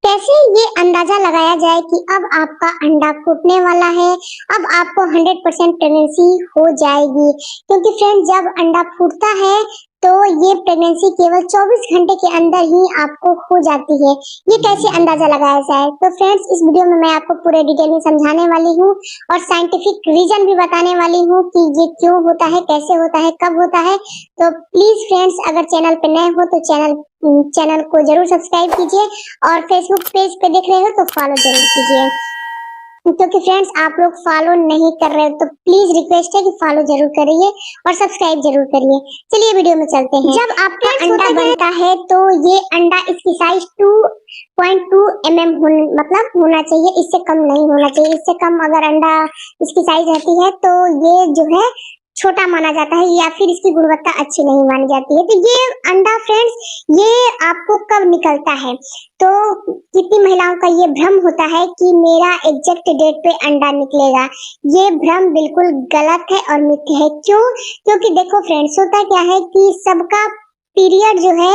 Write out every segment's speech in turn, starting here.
कैसे ये अंदाजा लगाया जाए कि अब आपका अंडा फूटने वाला है, अब आपको 100% प्रेगनेंसी हो जाएगी। क्योंकि फ्रेंड्स जब अंडा फूटता है तो ये प्रेगनेंसी केवल 24 घंटे के अंदर ही आपको हो जाती है। ये कैसे अंदाजा लगाया जाए? तो फ्रेंड्स इस वीडियो में मैं आपको पूरे डिटेल में समझाने वाली हूँ और साइंटिफिक रीजन भी बताने वाली हूँ कि ये क्यों होता है, कैसे होता है, कब होता है। तो प्लीज फ्रेंड्स अगर चैनल पे नए हो तो चैनल को जरूर सब्सक्राइब कीजिए और फेसबुक पेज पे देख रहे हो तो फॉलो जरूर कीजिए। क्योंकि फ्रेंड्स आप लोग फॉलो नहीं कर रहे हो तो प्लीज रिक्वेस्ट है कि फॉलो जरूर करिए और सब्सक्राइब जरूर करिए। चलिए वीडियो में चलते हैं। जब आपका अंडा बनता है तो ये अंडा इसकी साइज 2.2 mm मतलब होना चाहिए, इससे कम नहीं होना चाहिए। इससे कम अगर अंडा इसकी साइज रहती है तो ये जो है छोटा माना जाता है या फिर इसकी गुणवत्ता अच्छी नहीं मानी जाती है। तो ये अंडा फ्रेंड्स ये आपको कब निकलता है? तो कितनी महिलाओं का ये भ्रम होता है कि मेरा एग्जैक्ट डेट पे अंडा निकलेगा। ये भ्रम बिल्कुल गलत है और मिथ्या है। क्यों? क्योंकि देखो फ्रेंड्स होता क्या है कि सबका पीरियड जो है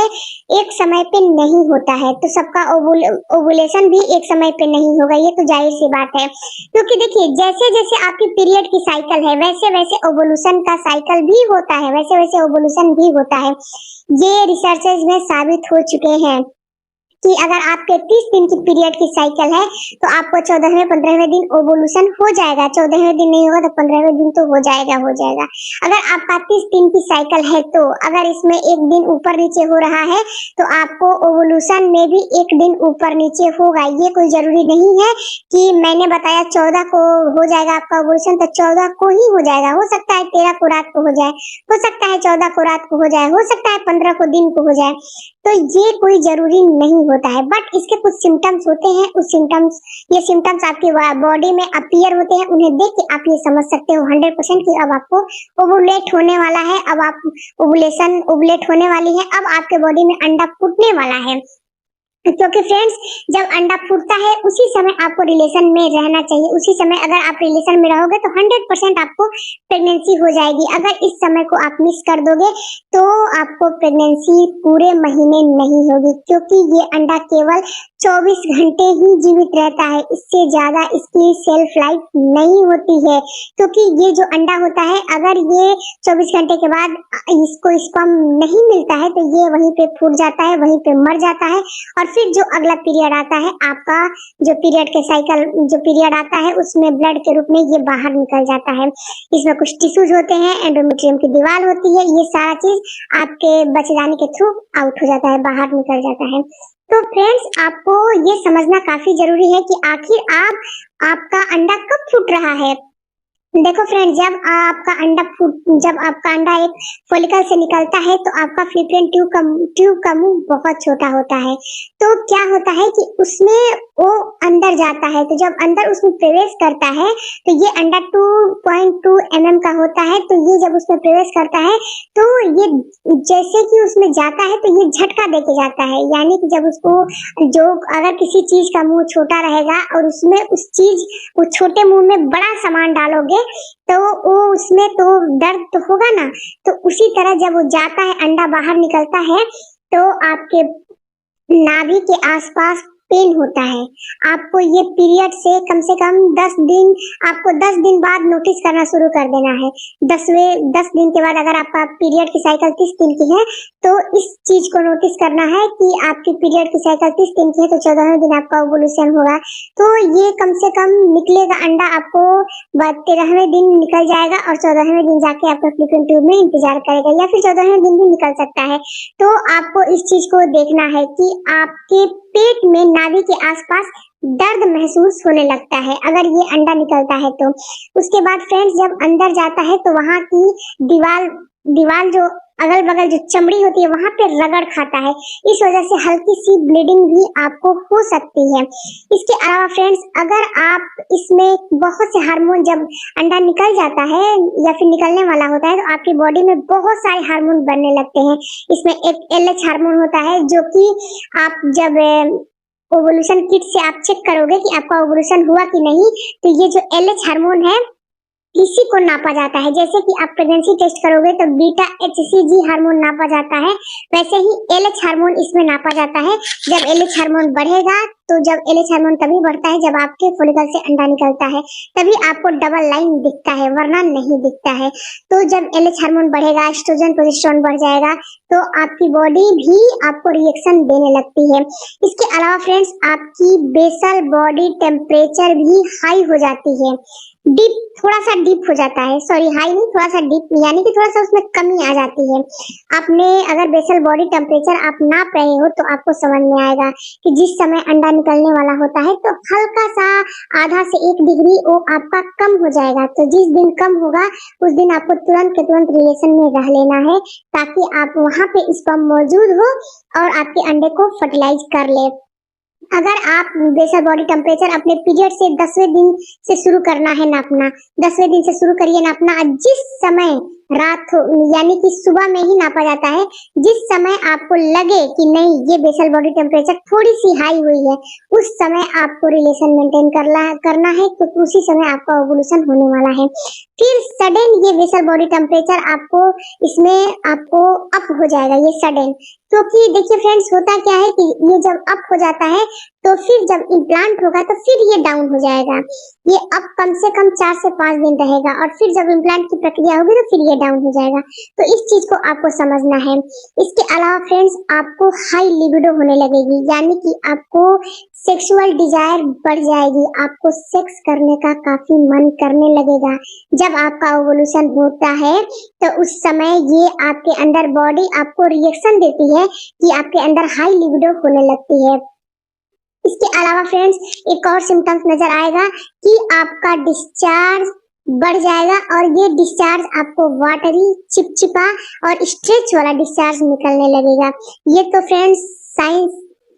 एक समय पे नहीं होता है, तो सबका ओवुलेशन भी एक समय पे नहीं होगा, ये तो जाहिर सी बात है। क्योंकि देखिए जैसे जैसे आपकी पीरियड की साइकिल है वैसे वैसे ओवुलेशन का साइकिल भी होता है, वैसे वैसे ओवुलेशन भी होता है। ये रिसर्चेज में साबित हो चुके हैं कि अगर आपके 30 दिन की पीरियड की साइकिल है तो आपको 14वें 15वें दिन ओवुलेशन हो जाएगा। 14वें दिन नहीं होगा तो 15वें दिन तो हो जाएगा। अगर आपका 30 दिन की साइकिल है तो अगर इसमें एक दिन ऊपर नीचे हो रहा है तो आपको ओवुलेशन में भी एक दिन ऊपर नीचे होगा। ये कोई जरूरी नहीं है कि मैंने बताया 14 को हो जाएगा आपका ओवुलेशन तो 14 को ही हो जाएगा। हो सकता है 13 को रात को हो जाए, हो सकता है 14 को रात को हो जाए, हो सकता है 15 को दिन को हो जाए। तो ये कोई जरूरी नहीं होता है। बट इसके कुछ सिम्टम्स होते हैं, ये सिम्टम्स आपकी बॉडी में अपीयर होते हैं। उन्हें देख के आप ये समझ सकते हो 100% कि अब आपको ओवुलेट होने वाला है, अब आप ओवुलेट होने वाली है, अब आपके बॉडी में अंडा फूटने वाला है। क्योंकि फ्रेंड्स जब अंडा फूटता है उसी समय आपको रिलेशन में रहना चाहिए। उसी समय अगर आप रिलेशन में रहोगे तो 100% आपको प्रेगनेंसी हो जाएगी। अगर इस समय को आप मिस कर दोगे तो आपको प्रेगनेंसी पूरे महीने नहीं होगी, क्योंकि ये अंडा केवल 24 घंटे ही जीवित रहता है। इससे ज्यादा इसकी सेल्फ लाइफ नहीं होती है। क्योंकि ये जो अंडा होता है अगर ये 24 घंटे के बाद इसको स्पर्म नहीं मिलता है तो ये वहीं पे फूट जाता है, वहीं पे मर जाता है और फिर जो अगला पीरियड आता है आपका जो पीरियड के साइकिल जो पीरियड आता है उसमें ब्लड के रूप में ये बाहर निकल जाता है। इसमें कुछ टिश्यूज होते हैं, एंडोमेट्रियम की दीवार होती है, ये सारा चीज आपके बच्चेदानी के थ्रू आउट हो जाता है, बाहर निकल जाता है। तो फ्रेंड्स आपको ये समझना काफी जरूरी है कि आखिर आपका अंडा कब फूट रहा है। देखो फ्रेंड जब आपका अंडा एक फॉलिकल से निकलता है तो आपका फिलिपियन ट्यूब का मुंह बहुत छोटा होता है। तो क्या होता है कि उसमें वो अंदर जाता है, तो जब अंदर उसमें प्रवेश करता है तो ये अंडा 2.2 mm का होता है। तो ये जब उसमें प्रवेश करता है तो ये जैसे कि उसमें जाता है तो ये झटका देके जाता है। यानी कि जब उसको जो अगर किसी चीज का मुंह छोटा रहेगा और उसमें उस छोटे मुंह में बड़ा सामान डालोगे तो वो उसमें तो दर्द तो होगा ना। तो उसी तरह जब वो जाता है अंडा बाहर निकलता है तो आपके नाभि के आसपास पेन होता है। आपको ये पीरियड से कम 10 दिन बाद नोटिस करना शुरू कर देना है। 10 दिन के बाद अगर आपका पीरियड की साइकिल 30 दिन की है तो इस चीज को नोटिस करना है कि आपकी पीरियड की साइकिल 30 दिन की है तो 14वें दिन आपका ओवुलेशन होगा। तो ये कम से कम निकलेगा अंडा आपको 13वें दिन निकल जाएगा और 14वें दिन जाके आपका फिलिपियन ट्यूब में इंतजार करेगा या फिर 14वें दिन भी निकल सकता है। तो आपको इस चीज को देखना है कि आपके पेट में नाभि के आसपास दर्द महसूस होने लगता है अगर ये अंडा निकलता है तो। उसके बाद फ्रेंड्स जब अंदर जाता है तो वहाँ की दीवार जो अगल बगल जो चमड़ी होती है वहां पे रगड़ खाता है। इस वजह से हल्की सी ब्लीडिंग भी आपको हो सकती है। इसके अलावा फ्रेंड्स अगर आप इसमें बहुत से हार्मोन जब अंडा निकल जाता है या फिर निकलने वाला होता है तो आपकी बॉडी में बहुत सारे हार्मोन बनने लगते हैं। इसमें एक LH हार्मोन होता है जो कि आप जब ओवुलेशन किट से आप चेक करोगे कि आपका ओवुलेशन हुआ कि नहीं तो ये जो LH हार्मोन है इसी को नापा जाता है। जैसे कि आप प्रेगनेंसी टेस्ट करोगे तो बीटा HCG हार्मोन नापा जाता है, वैसे ही LH हार्मोन इसमें नापा जाता है। जब LH हार्मोन बढ़ेगा तो जब LH हार्मोन तभी बढ़ता है जब आपके फॉलिकल से अंडा निकलता है, तभी आपको डबल लाइन दिखता है, वरना नहीं दिखता है। तो जब LH हार्मोन बढ़ेगा, एस्ट्रोजन प्रोजेस्टेरोन बढ़ जाएगा, तो आपकी बॉडी भी आपको रिएक्शन देने लगती है। इसके अलावा फ्रेंड्स, आपकी बेसल बॉडी टेम्परेचर भी हाई हो जाती है, डीप, थोड़ा सा डीप हो जाता है, सॉरी हाई नहीं, थोड़ा सा डीप, यानी कि थोड़ा सा उसमें कमी आ जाती है। आपने अगर बेसल बॉडी टेम्परेचर आप नाप रहे हो तो आपको समझ में आएगा कि जिस समय अंडा निकलने वाला होता है तो हल्का सा आधा से 1 डिग्री वो आपका कम हो जाएगा। तो जिस दिन कम होगा उस दिन आपको तुरंत के तुरंत रिलेशन में रह लेना है, ताकि आप वहां पे स्पर्म मौजूद हो और आपके अंडे को फर्टिलाइज कर ले। अगर आप बेसल बॉडी टेम्परेचर अपने पीरियड से 10वें दिन से शुरू करना है नापना, 10वें दिन से शुरू करिए नापना। जिस समय रात हो, यानी कि सुबह में ही नापा जाता है, जिस समय आपको लगे कि नहीं ये बेसल बॉडी टेम्परेचर थोड़ी सी हाई हुई है, उस समय आपको रिलेशन मेंटेन करना है, क्योंकि उसी समय आपका ओवुलेशन होने वाला है। फिर सडन ये बेसल बॉडी टेम्परेचर आपको इसमें आपको अप हो जाएगा, ये सडन, क्योंकि देखिए फ्रेंड्स, होता क्या है कि ये जब अप हो जाता है तो फिर जब इम्प्लांट होगा तो फिर ये डाउन हो जाएगा। ये अप कम से कम 4 से 5 दिन रहेगा और फिर जब इम्प्लांट की प्रक्रिया होगी तो फिर ये डाउन हो जाएगा। तो इस चीज को आपको समझना है। इसके अलावा फ्रेंड्स, आपको हाई लिबिडो होने लगेगी, यानी कि आपको सेक्सुअल डिजायर बढ़ जाएगी, आपको सेक्स करने का काफी मन करने लगेगा। जब आपका ओवुलेशन होता है तो उस समय ये आपके अंदर बॉडी आपको रिएक्शन देती है कि आपके अंदर हाई लिबिडो होने लगती है। इसके अलावा फ्रेंड्स, एक और सिम्टम्स नजर आएगा कि आपका डिस्चार्ज बढ़ जाएगा और ये डिस्चार्ज आपको वाटरी, चिपचिपा और स्ट्रेच वाला डिस्चार्ज निकलने लगेगा। ये तो फ्रेंड्स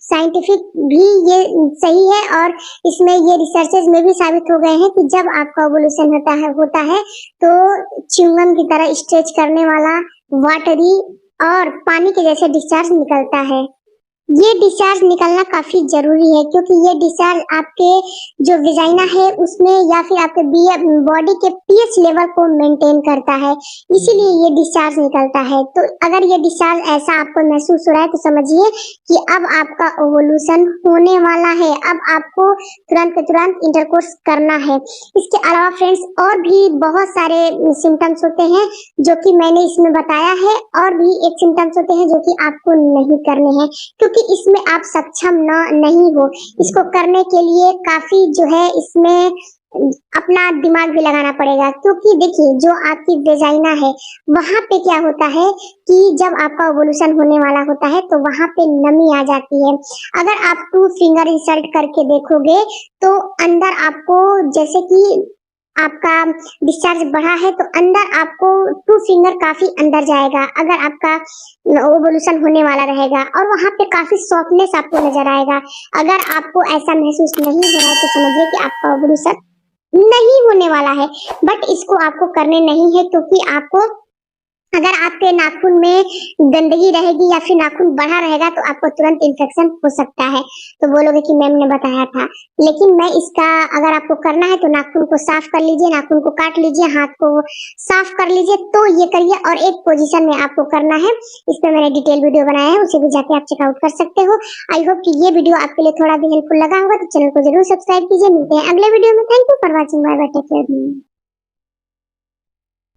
साइंटिफिक भी ये सही है और इसमें ये रिसर्चेस में भी साबित हो गए हैं कि जब आपका ओवुलेशन होता है तो च्युइंगम की तरह स्ट्रेच करने वाला, वाटरी और पानी के जैसे डिस्चार्ज निकलता है। ये डिस्चार्ज निकलना काफी जरूरी है, क्योंकि ये डिस्चार्ज आपके जो विजाइना है उसमें या फिर आपके बॉडी के पीएच लेवल को मेंटेन करता है, इसीलिए ये डिस्चार्ज निकलता है। तो अगर ये डिस्चार्ज ऐसा आपको महसूस हो रहा है तो समझिए कि अब आपका ओवुलेशन होने वाला है, अब आपको तुरंत के तुरंत इंटरकोर्स करना है। इसके अलावा फ्रेंड्स, और भी बहुत सारे सिम्टम्स होते हैं जो कि मैंने इसमें बताया है, और भी एक सिम्टम्स होते हैं जो कि आपको नहीं करने हैं, क्योंकि इसमें आप सक्षम नहीं हो। इसको करने के लिए काफी जो है इसमें अपना दिमाग भी लगाना पड़ेगा, क्योंकि देखिए जो आपकी वेजाइना है वहां पे क्या होता है कि जब आपका ओवुलेशन होने वाला होता है तो वहां पे नमी आ जाती है। अगर आप 2 फिंगर इंसर्ट करके देखोगे तो अंदर आपको, जैसे कि आपका डिस्चार्ज बढ़ा है तो अंदर आपको 2 फिंगर काफी अंदर जाएगा अगर आपका ओवुलेशन होने वाला रहेगा, और वहां पे काफी सॉफ्टनेस आपको नजर आएगा। अगर आपको ऐसा महसूस नहीं हो रहा है तो समझिए कि आपका ओवुलेशन नहीं होने वाला है। बट इसको आपको करने नहीं है, क्योंकि आपको, अगर आपके नाखून में गंदगी रहेगी या फिर नाखून बढ़ा रहेगा तो आपको तुरंत इन्फेक्शन हो सकता है। तो बोलोगे कि मैम ने बताया था, लेकिन मैं इसका, अगर आपको करना है तो नाखून को साफ कर लीजिए, नाखून को काट लीजिए, हाथ को साफ कर लीजिए, तो ये करिए। और एक पोजीशन में आपको करना है, इस पर मैंने डिटेल वीडियो बनाया है, उसे भी जाके आप चेकआउट कर सकते हो। आई होप कि ये वीडियो आपके लिए थोड़ा भी हेल्पफुल लगा होगा, तो चैनल को जरूर सब्सक्राइब कीजिए। मिलते हैं अगले वीडियो में। Thank you for watching, bye bye, take care.